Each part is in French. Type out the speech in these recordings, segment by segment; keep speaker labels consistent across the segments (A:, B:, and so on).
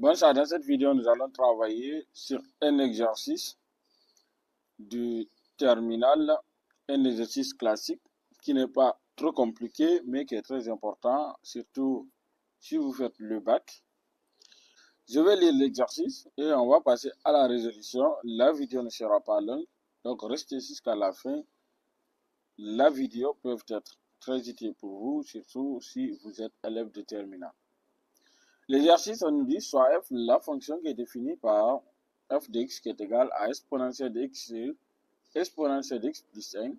A: Bonjour, dans cette vidéo, nous allons travailler sur un exercice du terminal, un exercice classique qui n'est pas trop compliqué, mais qui est très important, surtout si vous faites le bac. Je vais lire l'exercice et on va passer à la résolution. La vidéo ne sera pas longue, donc restez jusqu'à la fin. La vidéo peut être très utile pour vous, surtout si vous êtes élève de terminal. L'exercice, on nous dit soit f la fonction qui est définie par f de x qui est égale à exponentielle de x sur exponentielle de x plus 1.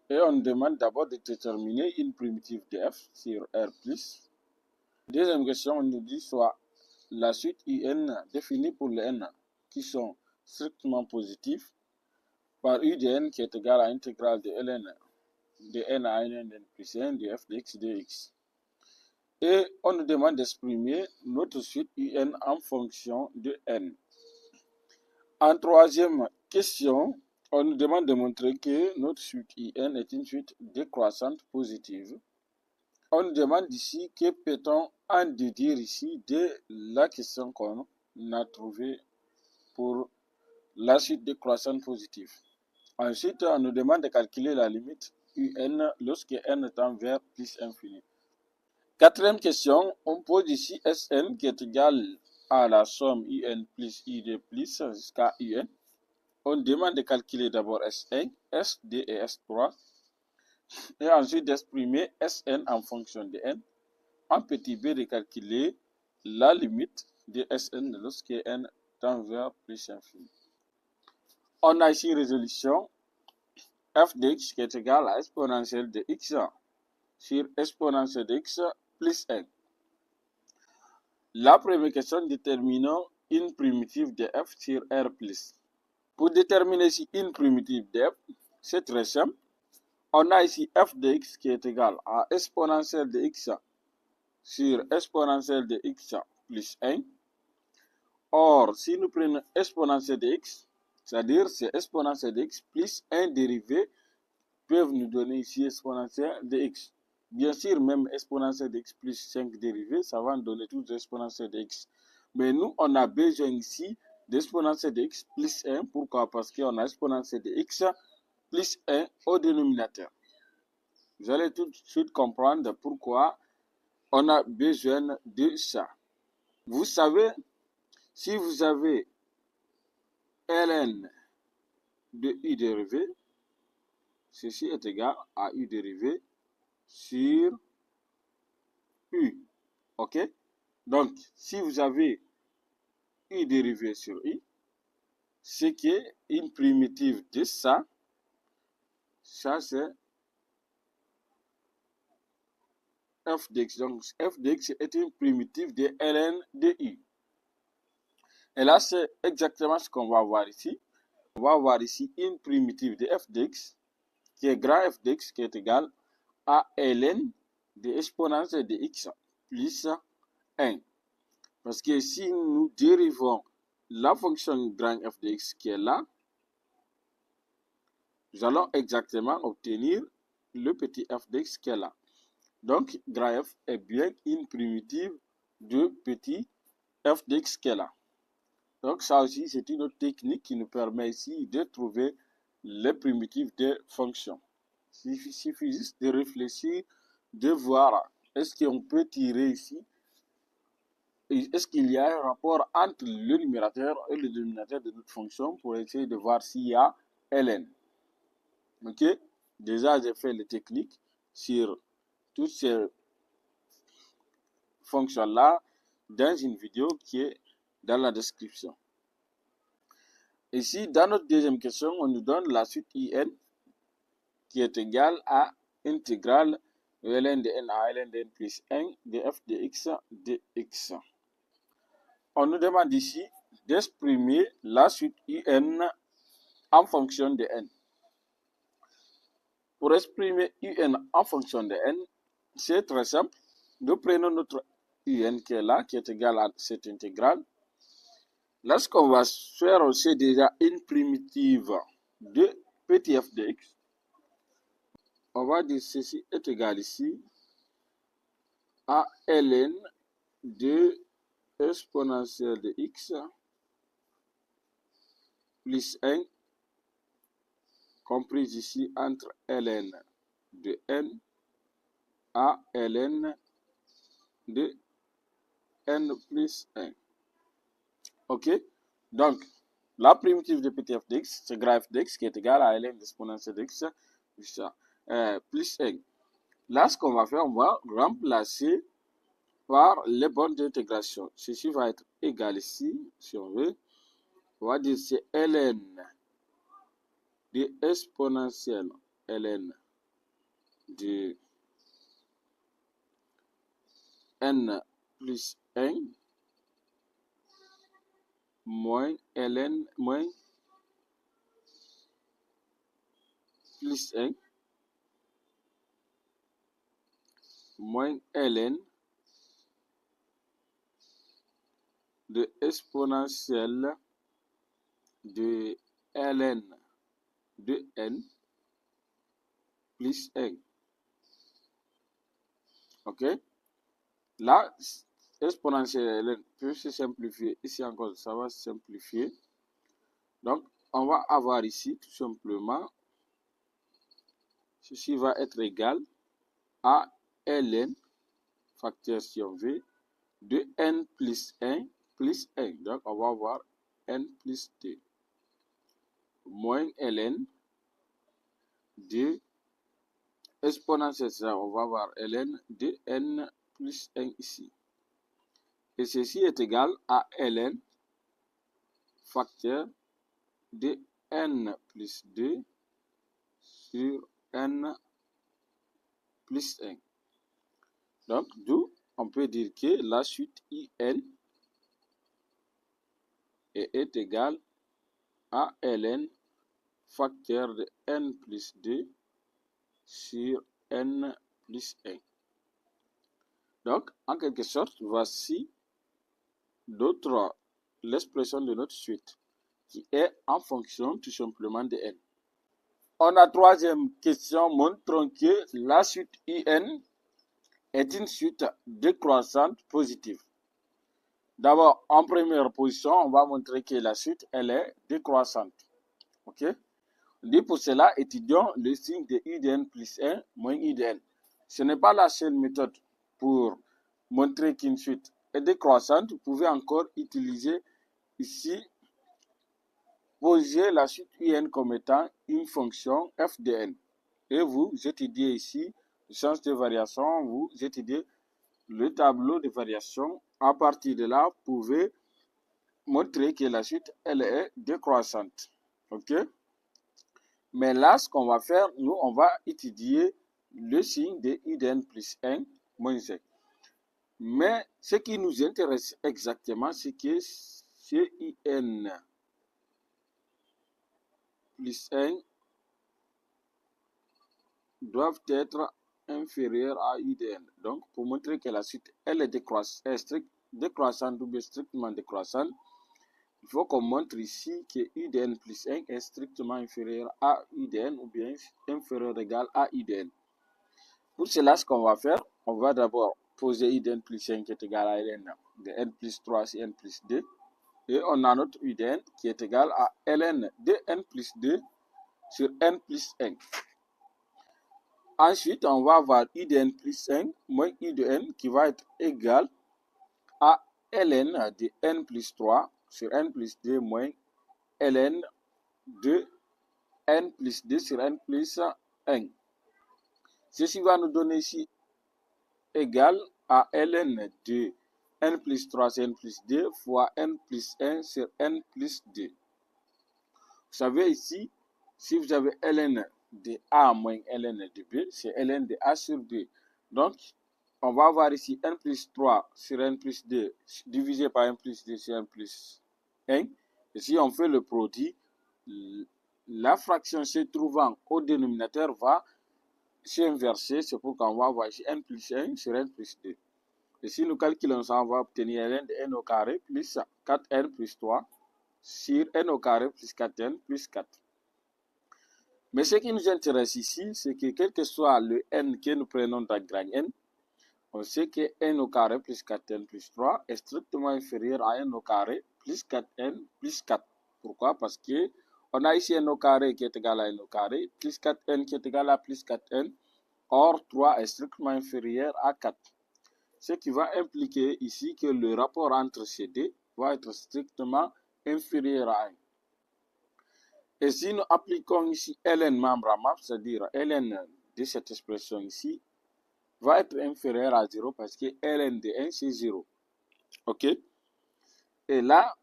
A: Et on nous demande d'abord de déterminer une primitive de f sur R plus. Deuxième question, on nous dit soit la suite un définie pour les n qui sont strictement positifs par u de n qui est égal à l'intégrale de ln de n à n plus 1 de f de x dx. Et on nous demande d'exprimer notre suite un en fonction de n. En troisième question, on nous demande de montrer que notre suite un est une suite décroissante positive. On nous demande ici que peut-on en déduire ici de la question qu'on a trouvée pour la suite décroissante positive. Ensuite, on nous demande de calculer la limite un lorsque n tend vers plus infini. Quatrième question, on pose ici Sn qui est égal à la somme un plus id plus jusqu'à un. On demande de calculer d'abord S1, Sd et S3 et ensuite d'exprimer Sn en fonction de n. En petit b de calculer la limite de Sn lorsque n tend vers plus infini. On a ici résolution f de x qui est égal à exponentielle de x sur exponentielle de x plus 1. La première question, déterminons une primitive de f sur R+. Pour déterminer ici une primitive de f, c'est très simple. On a ici f de x qui est égal à exponentielle de x sur exponentielle de x plus 1. Or, si nous prenons exponentielle de x, c'est-à-dire c'est exponentielle de x plus 1 dérivé, peuvent nous donner ici exponentielle de x. Bien sûr, même exponentielle de x plus 5 dérivés, ça va nous donner toutes les exponentielles de x. Mais nous, on a besoin ici d'exponentielle de x plus 1. Pourquoi? Parce qu'on a exponentielle de x plus 1 au dénominateur. Vous allez tout de suite comprendre pourquoi on a besoin de ça. Vous savez, si vous avez ln de u dérivé, ceci est égal à u dérivé sur u. OK? Donc, si vous avez u dérivé sur u, c'est qu'une primitive de ça c'est f de x. Donc, f de x est une primitive de ln de u. Et là, c'est exactement ce qu'on va voir ici. On va voir ici une primitive de f de x qui est grand f de x qui est égal à ln de exponentielle de x plus 1. Parce que si nous dérivons la fonction grand f de x qui est là, nous allons exactement obtenir le petit f de x qui est là. Donc, grand f est bien une primitive de petit f de x qui est là. Donc, ça aussi, c'est une autre technique qui nous permet ici de trouver les primitives des fonctions. Il suffit juste de réfléchir, de voir est-ce qu'on peut tirer ici, est-ce qu'il y a un rapport entre le numérateur et le dénominateur de notre fonction pour essayer de voir s'il y a ln. Ok? Déjà, j'ai fait les techniques sur toutes ces fonctions-là dans une vidéo qui est dans la description. Ici, dans notre deuxième question, on nous donne la suite in qui est égale à intégrale de ln de n à ln de n plus 1 de f de x dx. On nous demande ici d'exprimer la suite un en fonction de n. Pour exprimer un en fonction de n, c'est très simple. Nous prenons notre un qui est là, qui est égal à cette intégrale. Là, ce qu'on va faire, c'est déjà une primitive de petit f de x. On va dire ceci est égal ici à ln de exponentielle de x plus 1 comprise ici entre ln de n à ln de n plus 1. Ok? Donc, la primitive de petit f de x, c'est grand f de x qui est égal à ln exponentielle de x plus 1. Là, ce qu'on va faire, on va remplacer par les bornes d'intégration. Ceci va être égal ici, si on veut. On va dire c'est ln de exponentielle ln de n plus 1 moins ln moins plus 1 moins ln de exponentielle de ln de n plus 1. Ok? Là, exponentielle ln peut se simplifier. Ici encore, ça va se simplifier. Donc, on va avoir ici tout simplement, ceci va être égal à ln, facteur si on veut, de n plus 1 plus 1. Donc, on va avoir n plus 2 moins ln de exponentielle, on va avoir ln de n plus 1 ici. Et ceci est égal à ln facteur de n plus 2 sur n plus 1. Donc, d'où on peut dire que la suite in est égale à ln facteur de n plus 2 sur n plus 1. Donc, en quelque sorte, voici l'expression de notre suite qui est en fonction tout simplement de n. On a troisième question, montrons que la suite in est une suite décroissante positive. D'abord, en première position, on va montrer que la suite, elle est décroissante. Ok? Et pour cela, étudions le signe de I de n plus 1 moins I de n. Ce n'est pas la seule méthode pour montrer qu'une suite est décroissante. Vous pouvez encore utiliser ici, poser la suite in comme étant une fonction f de n. Et vous étudiez ici le sens de variation, vous étudiez le tableau de variation. À partir de là, vous pouvez montrer que la suite, elle est décroissante. Ok? Mais là, ce qu'on va faire, nous, on va étudier le signe de I de n plus 1 moins 1. Mais ce qui nous intéresse exactement, c'est que ce IN plus 1 doivent être inférieurs à I de n. Donc, pour montrer que la suite, elle est décroissante ou bien strictement décroissante, il faut qu'on montre ici que I de n plus 1 est strictement inférieur à I de n ou bien inférieur ou égal à I de n. Pour cela, ce qu'on va faire, on va d'abord poser I de n plus 1 qui est égal à ln de n plus 3 sur n plus 2. Et on a notre I de n qui est égal à ln de n plus 2 sur n plus 1. Ensuite, on va avoir I de n plus 1 moins I de n qui va être égal à ln de n plus 3 sur n plus 2 moins ln de n plus 2 sur n plus 1. Ceci va nous donner ici égal à ln de n plus 3 sur n plus 2 fois n plus 1 sur n plus 2. Vous savez ici, si vous avez ln de A moins ln de B, c'est ln de A sur B. Donc, on va avoir ici n plus 3 sur n plus 2 divisé par n plus 2 sur n plus 1. Et si on fait le produit, la fraction se trouvant au dénominateur va s'inverser. C'est pourquoi on va avoir ici n plus 1 sur n plus 2. Et si nous calculons ça, on va obtenir ln de n au carré plus 4n plus 3 sur n au carré plus 4n plus 4. Mais ce qui nous intéresse ici, c'est que quel que soit le n que nous prenons dans grand N, On sait que n au carré plus 4n plus 3 est strictement inférieur à n au carré plus 4n plus 4. Pourquoi? Parce que on a ici n au carré qui est égal à n au carré, plus 4n qui est égal à plus 4n. Or, 3 est strictement inférieur à 4. Ce qui va impliquer ici que le rapport entre ces deux va être strictement inférieur à 1. Et si nous appliquons ici ln membre à membre, c'est-à-dire ln de cette expression ici, va être inférieur à 0 parce que ln de 1 c'est 0. Ok? Et là,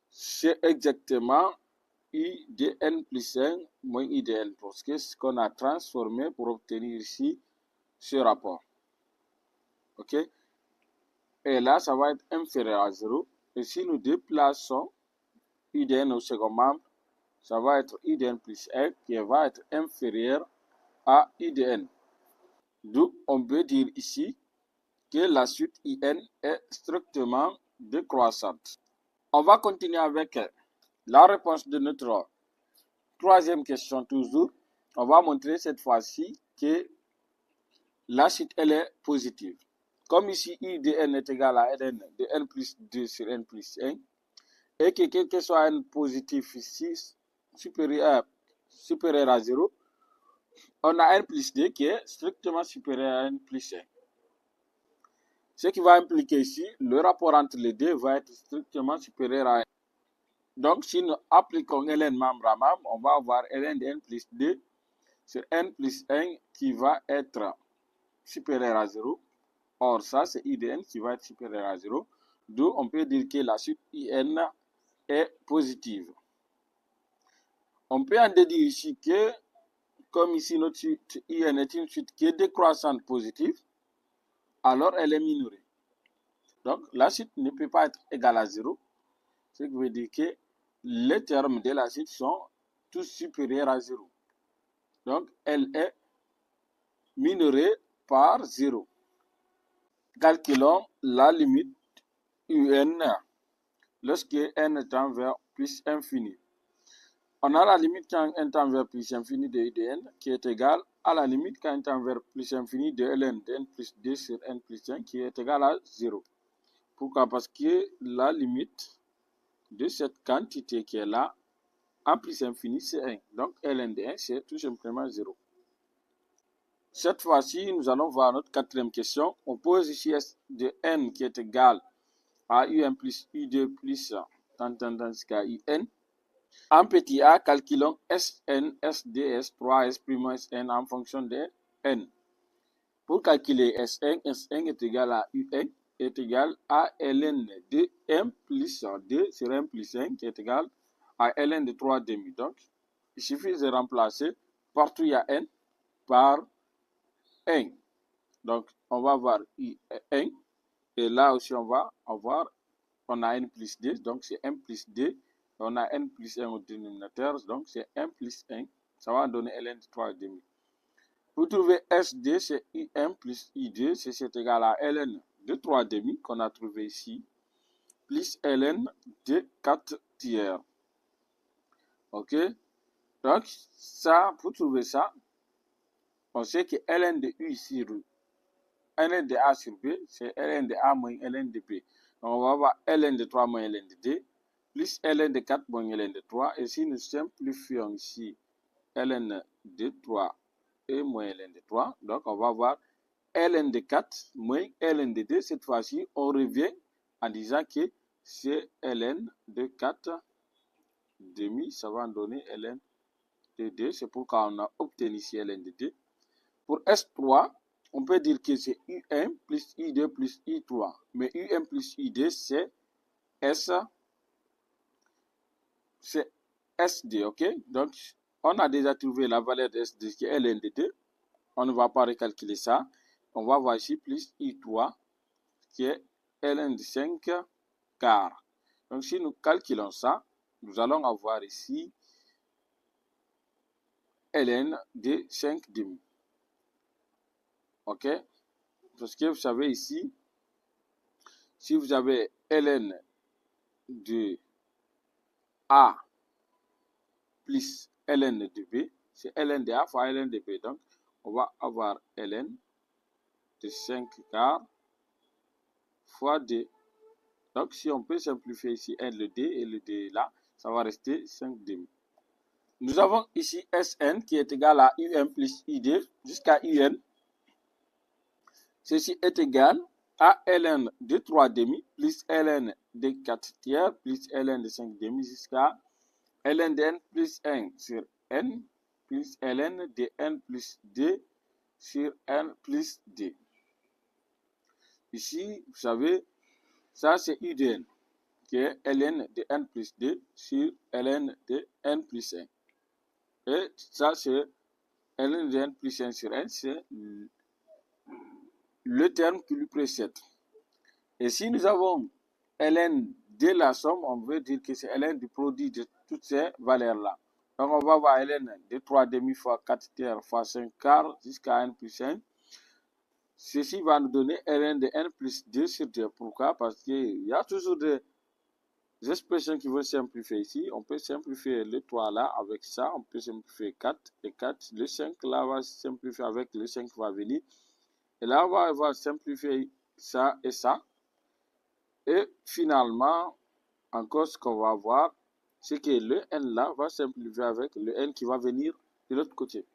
A: c'est exactement I de n plus 1 moins I de n, parce que c'est ce qu'on a transformé pour obtenir ici ce rapport. Ok? Et là, ça va être inférieur à 0. Et si nous déplaçons I de n au second membre, ça va être I de n plus 1 qui va être inférieur à I de n. D'où on peut dire ici que la suite IN est strictement décroissante. On va continuer avec la réponse de notre troisième question toujours. On va montrer cette fois-ci que la suite elle est positive. Comme ici I de n est égal à Ln de n plus 2 sur n plus 1 et que quel que soit n positif ici supérieur à 0, on a n plus 2 qui est strictement supérieur à n plus 1. Ce qui va impliquer ici, le rapport entre les deux va être strictement supérieur à 1. Donc, si nous appliquons ln membre à membre, on va avoir ln de n plus 2 sur n plus 1 qui va être supérieur à 0. Or, ça, c'est I de n qui va être supérieur à 0. D'où on peut dire que la suite IN est positive. On peut en déduire ici que, comme ici notre suite IN est une suite qui est décroissante positive, alors elle est minorée. Donc, la suite ne peut pas être égale à 0. Ce qui veut dire que les termes de la suite sont tous supérieurs à 0. Donc, elle est minorée par 0. Calculons la limite UN lorsque n tend vers plus infini. On a la limite quand n tend vers plus infini de I de n qui est égale à la limite quand n tend vers plus infini de ln de n plus 2 sur n plus 1 qui est égale à 0. Pourquoi? Parce que la limite de cette quantité qui est là, en plus infini, c'est 1. Donc, ln de 1, c'est tout simplement 0. Cette fois-ci, nous allons voir notre quatrième question. On pose ici S de n qui est égal à un plus u2 plus tendance jusqu'à un. En petit a, calculons Sn, Sd, S3, S', Sn en fonction de n. Pour calculer Sn, Sn est égal à un est égal à ln de 1 plus 2 sur 1 plus 1 qui est égal à ln de 3 demi. Donc, il suffit de remplacer partout il y a n par 1. Donc, on va avoir 1. Et là aussi, on va avoir, on a n plus 2. Donc, c'est 1 plus 2. On a n plus 1 au dénominateur. Donc, c'est 1 plus 1. Ça va donner ln de 3 demi. Pour trouver SD, c'est I1 plus I2. C'est égal à ln de 3 demi qu'on a trouvé ici. Plus ln de 4 tiers. OK? Donc, ça, pour trouver ça, on sait que ln de U sur ln de A sur B, c'est ln de A moins ln de B. Donc, on va avoir ln de 3 moins ln de 2, plus ln de 4 moins ln de 3. Et si nous simplifions ici ln de 3 et moins ln de 3, donc on va avoir ln de 4 moins ln de 2. Cette fois-ci, on revient en disant que c'est ln de 4 demi, ça va donner ln de 2. C'est pourquoi on a obtenu ici ln de 2. Pour S3, on peut dire que c'est U1 plus I2 plus I3. Mais U1 plus I2, c'est SD, ok? Donc, on a déjà trouvé la valeur de SD qui est ln de 2. On ne va pas recalculer ça. On va voir ici plus I3 qui est ln de 5 quarts. Donc, si nous calculons ça, nous allons avoir ici ln de 5 demi. Ok? Parce que vous savez ici, si vous avez ln de A plus ln de B, c'est ln de A fois ln de B. Donc, on va avoir ln de 5 quarts fois D. Donc, si on peut simplifier ici N le D et le D là, ça va rester 5 demi. Nous avons ici Sn qui est égal à Un plus Id jusqu'à Un. Ceci est égal à Ln de 3 demi plus Ln de 4 tiers plus Ln de 5 demi jusqu'à Ln de n plus 1 sur n plus Ln de n plus d sur n plus d. Ici, vous savez, ça c'est U de n, qui est Ln de n plus d sur Ln de n plus 1. Et ça c'est Ln de n plus 1 sur n, c'est le terme qui lui précède. Et si nous avons Ln de la somme, on veut dire que c'est Ln du produit de toutes ces valeurs-là. Donc, on va avoir Ln de 3 demi fois 4 tiers fois 5 quarts jusqu'à n plus 1. Ceci va nous donner Ln de n plus 2 sur 2. Pourquoi? Parce qu'il y a toujours des expressions qui vont simplifier ici. On peut simplifier le 3 là avec ça. On peut simplifier 4 et 4. Le 5 là va simplifier avec le 5 qui va venir. Et là, on va simplifier ça et ça. Et finalement, encore ce qu'on va voir, c'est que le n là va simplifier avec le n qui va venir de l'autre côté.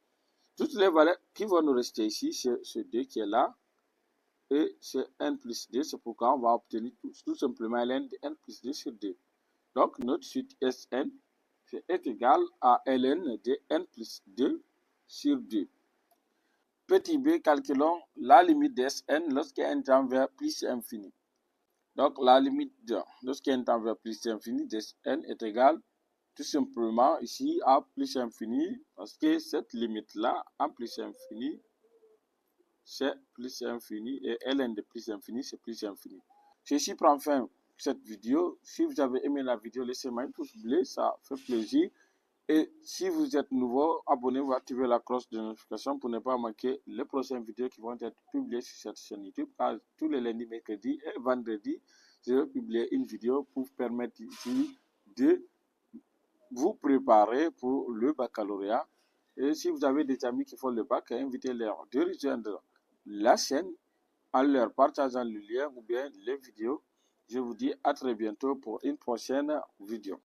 A: Toutes les valeurs qui vont nous rester ici, c'est ce 2 qui est là, et c'est n plus 2, c'est pourquoi on va obtenir tout simplement ln de n plus 2 sur 2. Donc, notre suite Sn est égal à ln de n plus 2 sur 2. Petit b, calculons la limite de Sn lorsqu'n tend vers plus infini. Donc, la limite lorsqu'n tend vers plus infini de n est égale tout simplement ici à plus infini, parce que cette limite-là, à plus infini, c'est plus infini, et ln de plus infini, c'est plus infini. Ceci prend fin cette vidéo. Si vous avez aimé la vidéo, laissez-moi un pouce bleu, ça fait plaisir. Et si vous êtes nouveau, abonnez-vous, activez la cloche de notification pour ne pas manquer les prochaines vidéos qui vont être publiées sur cette chaîne YouTube. Car tous les lundis, mercredis et vendredis, je vais publier une vidéo pour vous permettre ici de vous préparer pour le baccalauréat. Et si vous avez des amis qui font le bac, invitez-les de rejoindre la chaîne en leur partageant le lien ou bien les vidéos. Je vous dis à très bientôt pour une prochaine vidéo.